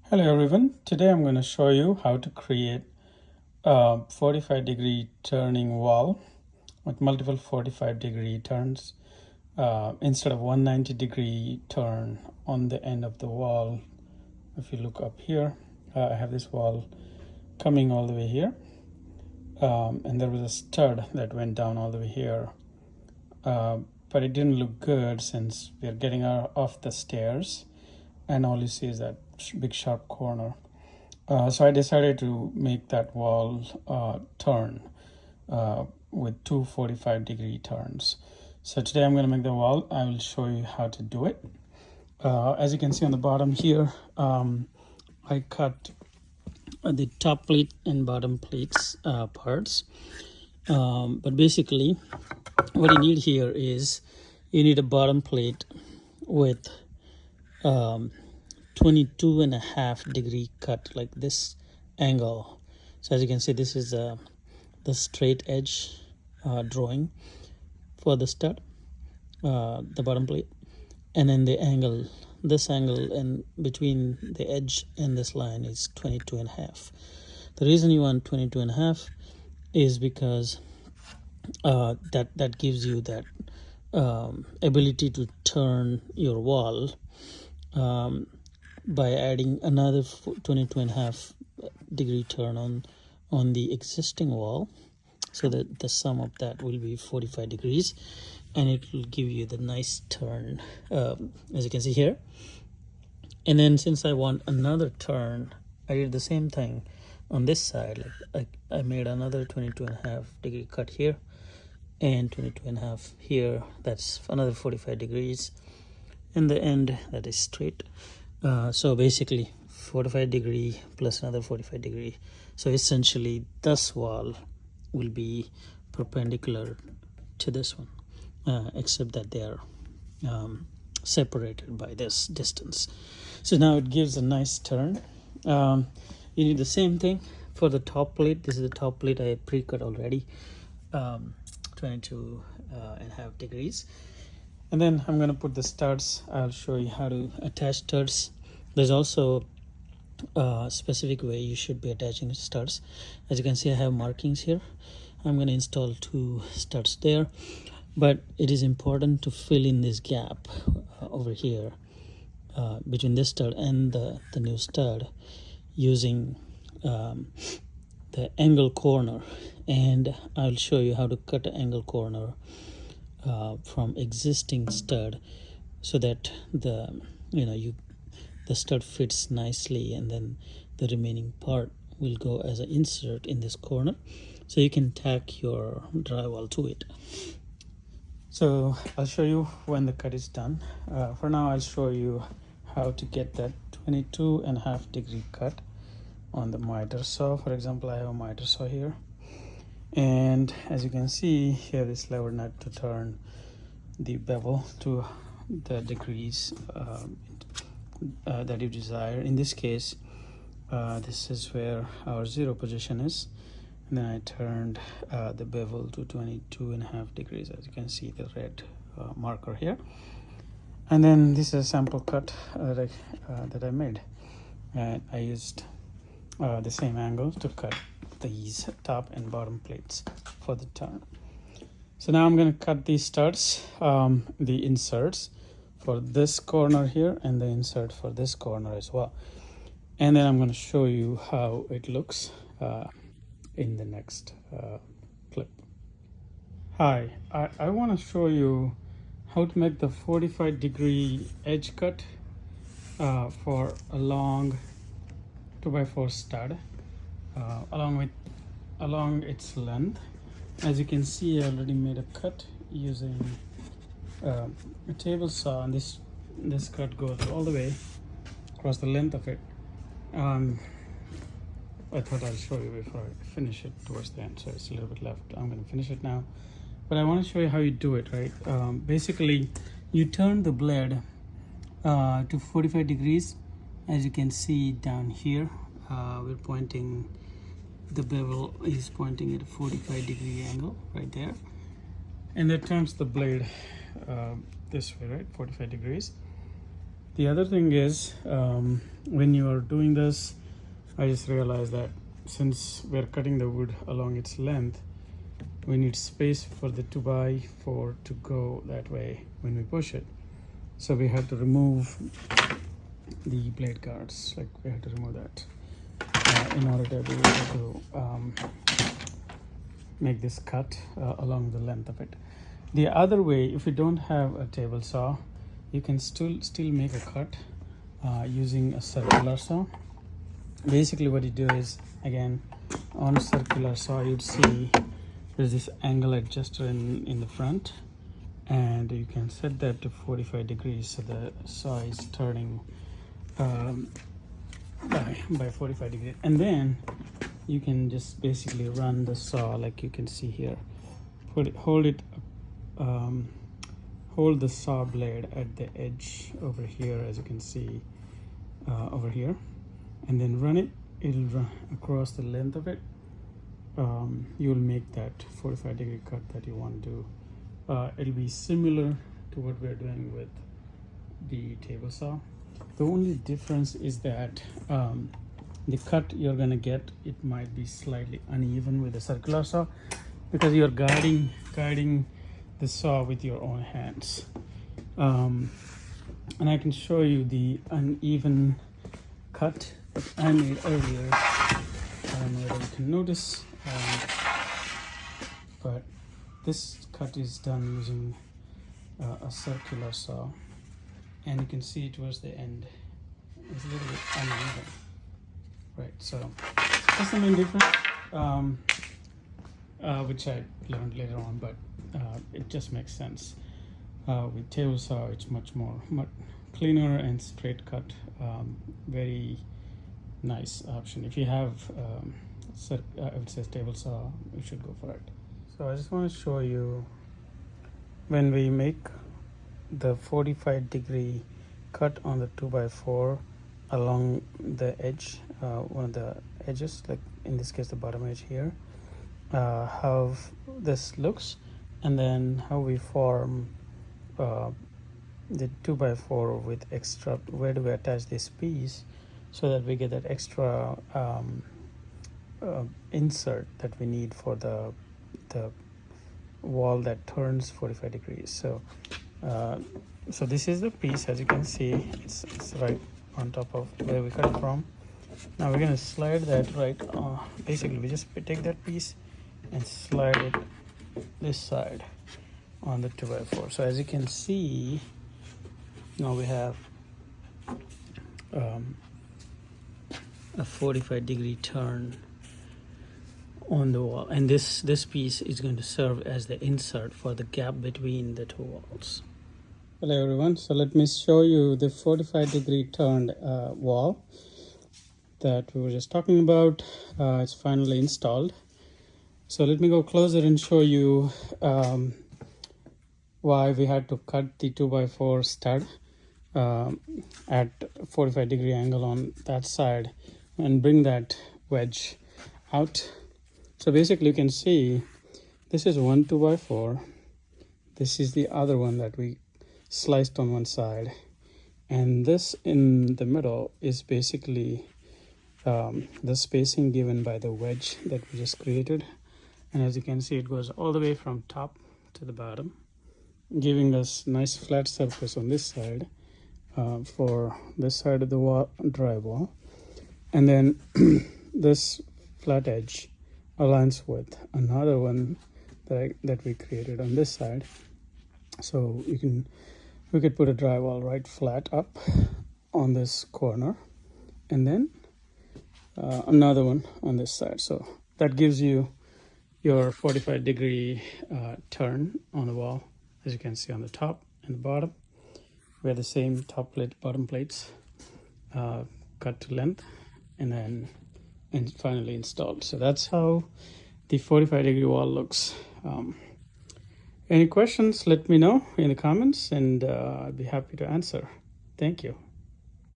Hello everyone, today I'm going to show you how to create a 45-degree turning wall with multiple 45-degree turns instead of 190-degree turn on the end of the wall. If you look up here, I have this wall coming all the way here, and there was a stud that went down all the way here, but it didn't look good since we are getting off the stairs and all you see is that big sharp corner. So I decided to make that wall turn with two 45-degree turns. So today I'm going to make the wall. I will show you how to do it. As you can see on the bottom here, I cut the top plate and bottom plates parts. But basically, what you need here is you need a bottom plate with 22.5-degree cut, like this angle. So as you can see, this is the straight edge drawing for the stud, the bottom plate, and then the angle, this angle in between the edge and this line is 22.5. The reason you want 22.5 is because that gives you that ability to turn your wall by adding another 22.5-degree turn on the existing wall, so that the sum of that will be 45 degrees, and it will give you the nice turn, as you can see here. And then since I want another turn, I did the same thing on this side. Like I made another 22.5-degree cut here and 22.5 here. That's another 45 degrees, and the end that is straight. So basically 45 degree plus another 45 degree. So essentially this wall will be perpendicular to this one, except that they are separated by this distance. So now it gives a nice turn. You need the same thing for the top plate. This is the top plate I pre-cut already, 22.5 degrees. And then I'm going to put the studs. I'll show you how to attach studs. There's also a specific way you should be attaching studs. As you can see, I have markings here. I'm going to install two studs there, but it is important to fill in this gap over here between this stud and the new stud using the angle corner. And I'll show you how to cut an angle corner from existing stud, so that the stud fits nicely, and then the remaining part will go as an insert in this corner, so you can tack your drywall to it. So I'll show you when the cut is done. For now, I'll show you how to get that 22.5-degree cut on the miter saw. For example, I have a miter saw here, and as you can see here, this lever nut to turn the bevel to the degrees that you desire. In this case, this is where our 0 position is, and then I turned the bevel to 22.5 degrees, as you can see the red marker here. And then this is a sample cut that I made, and I used the same angle to cut these top and bottom plates for the turn. So now I'm going to cut these studs, the inserts for this corner here and the insert for this corner as well. And then I'm going to show you how it looks in the next clip. Hi, I want to show you how to make the 45-degree edge cut for a long 2x4 stud along its length. As you can see, I already made a cut using a table saw, and this cut goes all the way across the length of it. I thought I'll show you before I finish it towards the end, so it's a little bit left. I'm going to finish it now, but I want to show you how you do it, right? Basically, you turn the blade to 45 degrees. As you can see down here, we're pointing, the bevel is pointing at a 45-degree angle right there, and that turns the blade this way, right? 45 degrees. The other thing is, when you are doing this, I just realized that since we're cutting the wood along its length, we need space for the 2x4 to go that way when we push it. So we had to remove the blade guards, like we had to remove that in order to be able to make this cut along the length of it. The other way, if you don't have a table saw, you can still make a cut using a circular saw. Basically what you do is, again, on a circular saw you'd see there's this angle adjuster in the front, and you can set that to 45 degrees so the saw is turning by 45 degrees, and then you can just basically run the saw like you can see here. Hold the saw blade at the edge over here, as you can see over here, and then run it. It'll run across the length of it. You'll make that 45-degree cut that you want to do. It'll be similar to what we're doing with the table saw. The only difference is that the cut you're gonna get, it might be slightly uneven with the circular saw because you're guiding the saw with your own hands. And I can show you the uneven cut that I made earlier. I don't know whether you can notice, but this cut is done using a circular saw, and you can see towards the end it's a little bit uneven, right? So that's the main difference, which I learned later on, but it just makes sense. With table saw it's much cleaner and straight cut. Very nice option. If you have I would say table saw, you should go for it. So I just want to show you when we make the 45-degree cut on the 2x4 along the edge, one of the edges, like in this case the bottom edge here, how this looks, and then how we form the 2x4 with extra, where do we attach this piece so that we get that extra insert that we need for the wall that turns 45 degrees. So so this is the piece, as you can see, it's right on top of where we cut it from. Now we're going to slide that right, basically we just take that piece and slide it this side on the 2x4. So as you can see, now we have a 45-degree turn on the wall, and this piece is going to serve as the insert for the gap between the two walls. Hello everyone, so let me show you the 45-degree turned wall that we were just talking about. It's finally installed. So let me go closer and show you why we had to cut the 2x4 stud at 45-degree angle on that side and bring that wedge out. So basically you can see this is one 2x4, this is the other one that we sliced on one side, and this in the middle is basically the spacing given by the wedge that we just created. And as you can see, it goes all the way from top to the bottom, giving us nice flat surface on this side for this side of the wall, drywall, and then this flat edge aligns with another one that we created on this side. So we could put a drywall right flat up on this corner, and then another one on this side. So that gives you your 45-degree turn on the wall, as you can see on the top and the bottom. We have the same top plate, bottom plates cut to length, and finally installed. So that's how the 45-degree wall looks. Any questions, let me know in the comments, and I'd be happy to answer. Thank you.